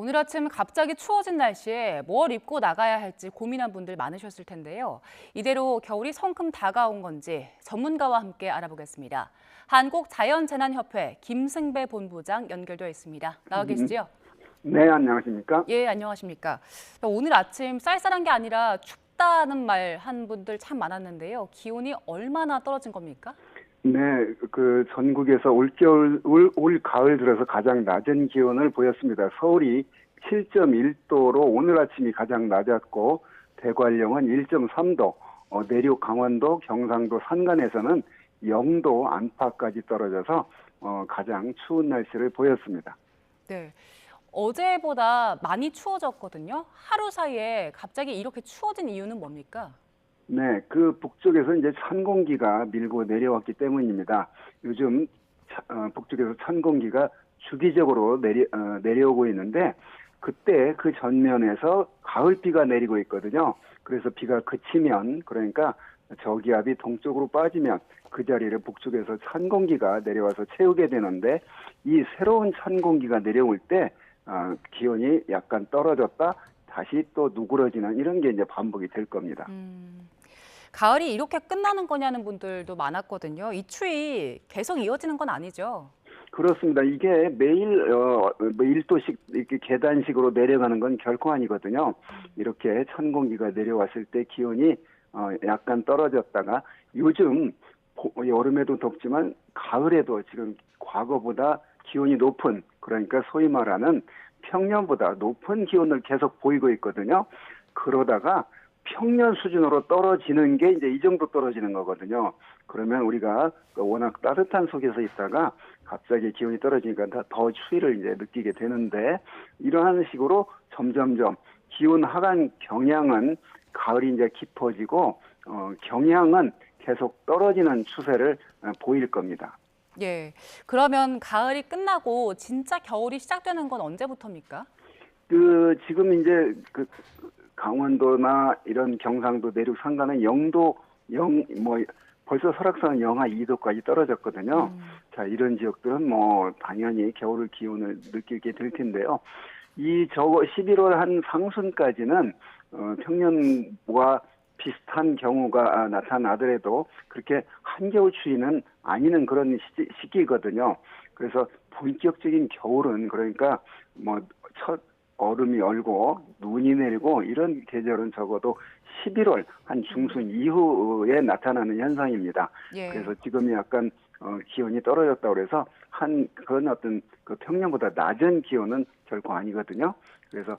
오늘 아침 갑자기 추워진 날씨에 뭘 입고 나가야 할지 고민한 분들 많으셨을 텐데요. 이대로 겨울이 성큼 다가온 건지 전문가와 함께 알아보겠습니다. 한국자연재난협회 김승배 본부장 연결되어 있습니다. 나와 계시죠? 네, 안녕하십니까? 예, 안녕하십니까. 오늘 아침 쌀쌀한 게 아니라 춥다는 말 한 분들 참 많았는데요. 기온이 얼마나 떨어진 겁니까? 네, 전국에서 올 가을 들어서 가장 낮은 기온을 보였습니다. 서울이 7.1도로 오늘 아침이 가장 낮았고, 대관령은 1.3도, 내륙 강원도, 경상도 산간에서는 0도 안팎까지 떨어져서 가장 추운 날씨를 보였습니다. 네. 어제보다 많이 추워졌거든요. 하루 사이에 갑자기 이렇게 추워진 이유는 뭡니까? 네, 북쪽에서 이제 찬 공기가 밀고 내려왔기 때문입니다. 요즘 북쪽에서 찬 공기가 주기적으로 내려오고 있는데, 그때 그 전면에서 가을비가 내리고 있거든요. 그래서 비가 그치면, 그러니까 저기압이 동쪽으로 빠지면 그 자리를 북쪽에서 찬 공기가 내려와서 채우게 되는데, 이 새로운 찬 공기가 내려올 때 기온이 약간 떨어졌다 다시 또 누그러지는 이런 게 이제 반복이 될 겁니다. 가을이 이렇게 끝나는 거냐는 분들도 많았거든요. 이 추위 계속 이어지는 건 아니죠? 그렇습니다. 이게 매일 뭐 1도씩 이렇게 계단식으로 내려가는 건 결코 아니거든요. 이렇게 찬 공기가 내려왔을 때 기온이 약간 떨어졌다가 요즘 여름에도 덥지만 가을에도 지금 과거보다 기온이 높은, 그러니까 소위 말하는 평년보다 높은 기온을 계속 보이고 있거든요. 그러다가 평년 수준으로 떨어지는 게 이제 이 정도 떨어지는 거거든요. 그러면 우리가 워낙 따뜻한 속에서 있다가 갑자기 기온이 떨어지니까 더 추위를 이제 느끼게 되는데, 이러한 식으로 점점점 기온 하강 경향은 가을이 이제 깊어지고 경향은 계속 떨어지는 추세를 보일 겁니다. 예. 그러면 가을이 끝나고 진짜 겨울이 시작되는 건 언제부터입니까? 지금 이제 강원도나 이런 경상도 내륙 산간은 0도, 벌써 설악산은 영하 2도까지 떨어졌거든요. 자, 이런 지역들은 당연히 겨울 기온을 느끼게 될 텐데요. 11월 한 상순까지는 평년과 비슷한 경우가 나타나더라도 그렇게 한겨울 추위는 아니는 그런 시기거든요. 그래서 본격적인 겨울은, 그러니까 첫 얼음이 얼고 눈이 내리고 이런 계절은 적어도 11월 한 중순 이후에 나타나는 현상입니다. 예. 그래서 지금이 약간 기온이 떨어졌다고 해서 그런 어떤 그 평년보다 낮은 기온은 결코 아니거든요. 그래서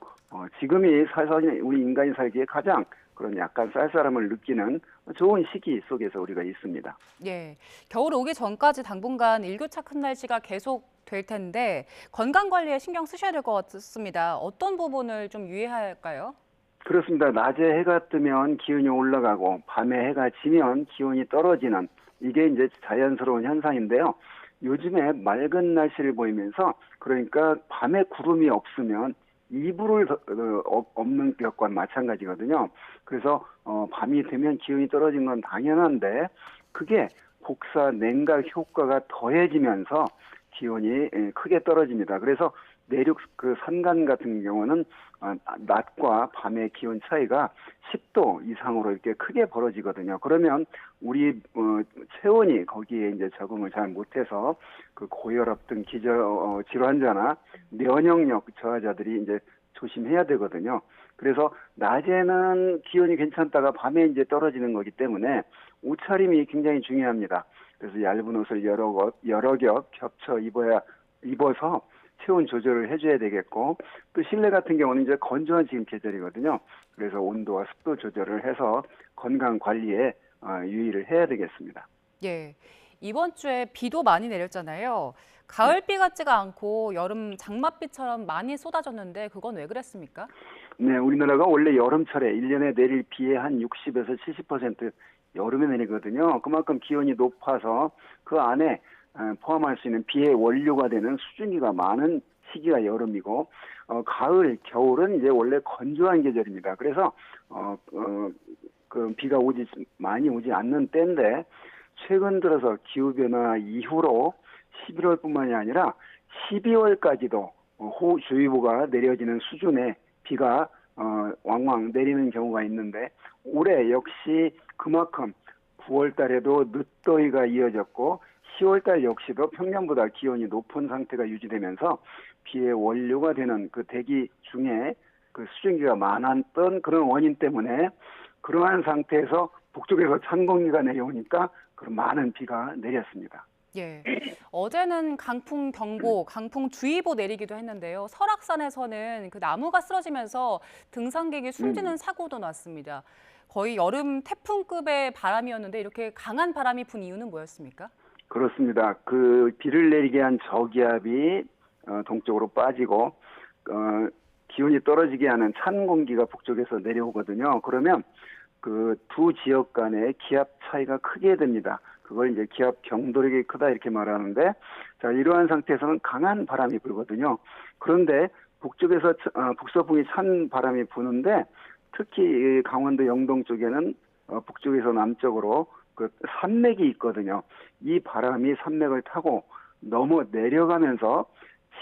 지금이 사실 우리 인간이 살기에 가장 그런 약간 쌀쌀함을 느끼는 좋은 시기 속에서 우리가 있습니다. 예. 겨울 오기 전까지 당분간 일교차 큰 날씨가 계속 될 텐데 건강 관리에 신경 쓰셔야 될 것 같습니다. 어떤 부분을 좀 유의해야 할까요? 그렇습니다. 낮에 해가 뜨면 기온이 올라가고 밤에 해가 지면 기온이 떨어지는, 이게 이제 자연스러운 현상인데요. 요즘에 맑은 날씨를 보이면서, 그러니까 밤에 구름이 없으면 이불을 없는 것과 마찬가지거든요. 그래서 밤이 되면 기온이 떨어진 건 당연한데, 그게 복사 냉각 효과가 더해지면서 기온이 크게 떨어집니다. 그래서 내륙 산간 같은 경우는 낮과 밤의 기온 차이가 10도 이상으로 이렇게 크게 벌어지거든요. 그러면 우리 체온이 거기에 이제 적응을 잘 못해서 그 고혈압 등 질환자나 면역력 저하자들이 이제 조심해야 되거든요. 그래서 낮에는 기온이 괜찮다가 밤에 이제 떨어지는 거기 때문에 옷차림이 굉장히 중요합니다. 그래서 얇은 옷을 여러 겹 겹쳐 입어서 체온 조절을 해줘야 되겠고, 또 실내 같은 경우는 이제 건조한 지금 계절이거든요. 그래서 온도와 습도 조절을 해서 건강 관리에 유의를 해야 되겠습니다. 예. 이번 주에 비도 많이 내렸잖아요. 가을비 같지가 않고 여름 장맛비처럼 많이 쏟아졌는데 그건 왜 그랬습니까? 네, 우리나라가 원래 여름철에 1년에 내릴 비의 한 60에서 70% 여름에 내리거든요. 그만큼 기온이 높아서 그 안에 포함할 수 있는 비의 원료가 되는 수증기가 많은 시기가 여름이고, 가을, 겨울은 이제 원래 건조한 계절입니다. 그래서 비가 많이 오지 않는 때인데, 최근 들어서 기후변화 이후로 11월뿐만이 아니라 12월까지도 호우주의보가 내려지는 수준의 비가 왕왕 내리는 경우가 있는데 올해 역시 그만큼 9월 달에도 늦더위가 이어졌고 10월 달 역시도 평년보다 기온이 높은 상태가 유지되면서 비의 원료가 되는 그 대기 중에 그 수증기가 많았던 그런 원인 때문에 그러한 상태에서 북쪽에서 찬 공기가 내려오니까 그런 많은 비가 내렸습니다. 예. 어제는 강풍 경보, 강풍 주의보 내리기도 했는데요. 설악산에서는 그 나무가 쓰러지면서 등산객이 숨지는 사고도 났습니다. 거의 여름 태풍급의 바람이었는데 이렇게 강한 바람이 분 이유는 뭐였습니까? 그렇습니다. 그 비를 내리게 한 저기압이 동쪽으로 빠지고 기온이 떨어지게 하는 찬 공기가 북쪽에서 내려오거든요. 그러면 그 두 지역 간의 기압 차이가 크게 됩니다. 그걸 이제 기압 경도력이 크다 이렇게 말하는데, 자, 이러한 상태에서는 강한 바람이 불거든요. 그런데 북쪽에서 북서풍이 찬 바람이 부는데 특히 강원도 영동 쪽에는 북쪽에서 남쪽으로 그 산맥이 있거든요. 이 바람이 산맥을 타고 넘어 내려가면서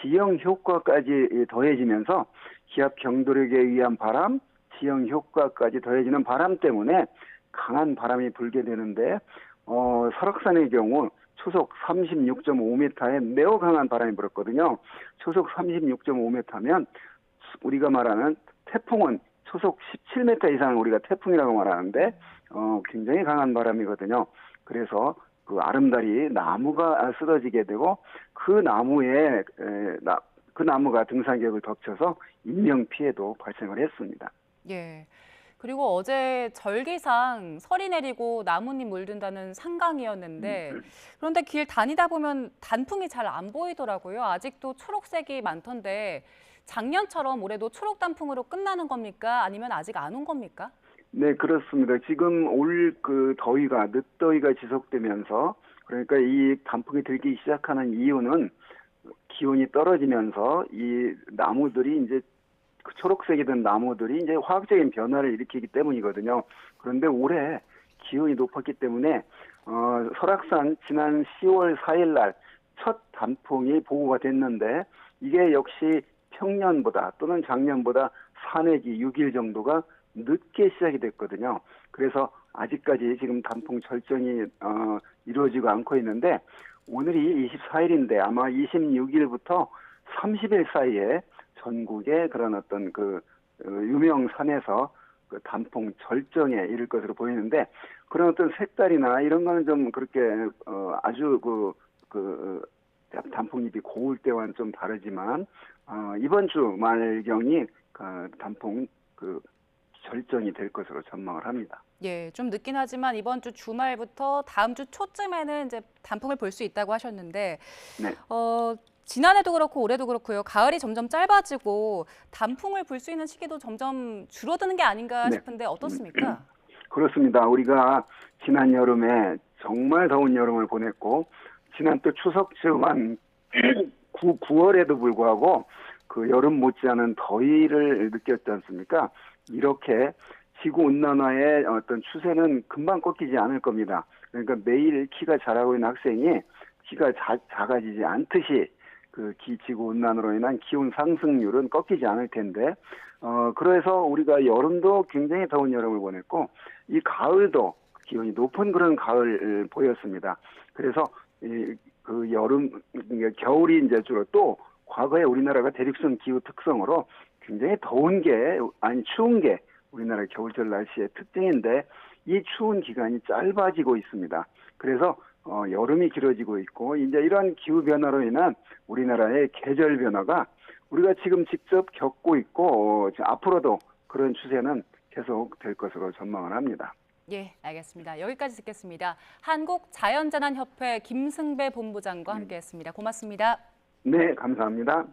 지형 효과까지 더해지면서 기압 경도력에 의한 바람, 지형 효과까지 더해지는 바람 때문에 강한 바람이 불게 되는데 설악산의 경우 초속 36.5m의 매우 강한 바람이 불었거든요. 초속 36.5m면 우리가 말하는 태풍은 초속 17m 이상을 우리가 태풍이라고 말하는데 굉장히 강한 바람이거든요. 그래서 그 아름다리 나무가 쓰러지게 되고 그 나무가 등산객을 덮쳐서 인명 피해도 발생을 했습니다. 예. 그리고 어제 절기상 설이 내리고 나뭇잎 물든다는 상강이었는데 그런데 길 다니다 보면 단풍이 잘 안 보이더라고요. 아직도 초록색이 많던데 작년처럼 올해도 초록 단풍으로 끝나는 겁니까? 아니면 아직 안 온 겁니까? 네, 그렇습니다. 지금 올 그 더위가 늦더위가 지속되면서 그러니까 이 단풍이 들기 시작하는 이유는 기온이 떨어지면서 이 나무들이 이제 그 초록색이 된 나무들이 이제 화학적인 변화를 일으키기 때문이거든요. 그런데 올해 기온이 높았기 때문에 설악산 지난 10월 4일 날 첫 단풍이 보고가 됐는데 이게 역시 평년보다 또는 작년보다 4 내지 6일 정도가 늦게 시작이 됐거든요. 그래서 아직까지 지금 단풍 절정이 이루어지고 않고 있는데 오늘이 24일인데 아마 26일부터 30일 사이에 전국의 그런 어떤 그 유명 산에서 그 단풍 절정에 이를 것으로 보이는데 그런 어떤 색깔이나 이런 거는 좀 그렇게 아주 단풍잎이 고울 때와는 좀 다르지만 이번 주 말경이 단풍 절정이 될 것으로 전망을 합니다. 예, 좀 늦긴 하지만 이번 주 주말부터 다음 주 초쯤에는 이제 단풍을 볼 수 있다고 하셨는데, 네. 지난해도 그렇고 올해도 그렇고요. 가을이 점점 짧아지고 단풍을 볼 수 있는 시기도 점점 줄어드는 게 아닌가 네. 싶은데 어떻습니까? 그렇습니다. 우리가 지난 여름에 정말 더운 여름을 보냈고 지난 또 추석 즈음한 9월에도 불구하고 그 여름 못지않은 더위를 느꼈지 않습니까? 이렇게 지구온난화의 어떤 추세는 금방 꺾이지 않을 겁니다. 그러니까 매일 키가 자라고 있는 학생이 키가 작아지지 않듯이 그 지구온난화로 인한 기온 상승률은 꺾이지 않을 텐데 그래서 우리가 여름도 굉장히 더운 여름을 보냈고 이 가을도 기온이 높은 그런 가을 보였습니다. 그래서 그 겨울이 이제 주로 또 과거에 우리나라가 대륙성 기후 특성으로 굉장히 추운 게 우리나라 겨울철 날씨의 특징인데 이 추운 기간이 짧아지고 있습니다. 그래서 여름이 길어지고 있고 이제 이러한 기후 변화로 인한 우리나라의 계절 변화가 우리가 지금 직접 겪고 있고 앞으로도 그런 추세는 계속 될 것으로 전망을 합니다. 예, 알겠습니다. 여기까지 듣겠습니다. 한국자연재난협회 김승배 본부장과 함께했습니다. 고맙습니다. 네, 감사합니다.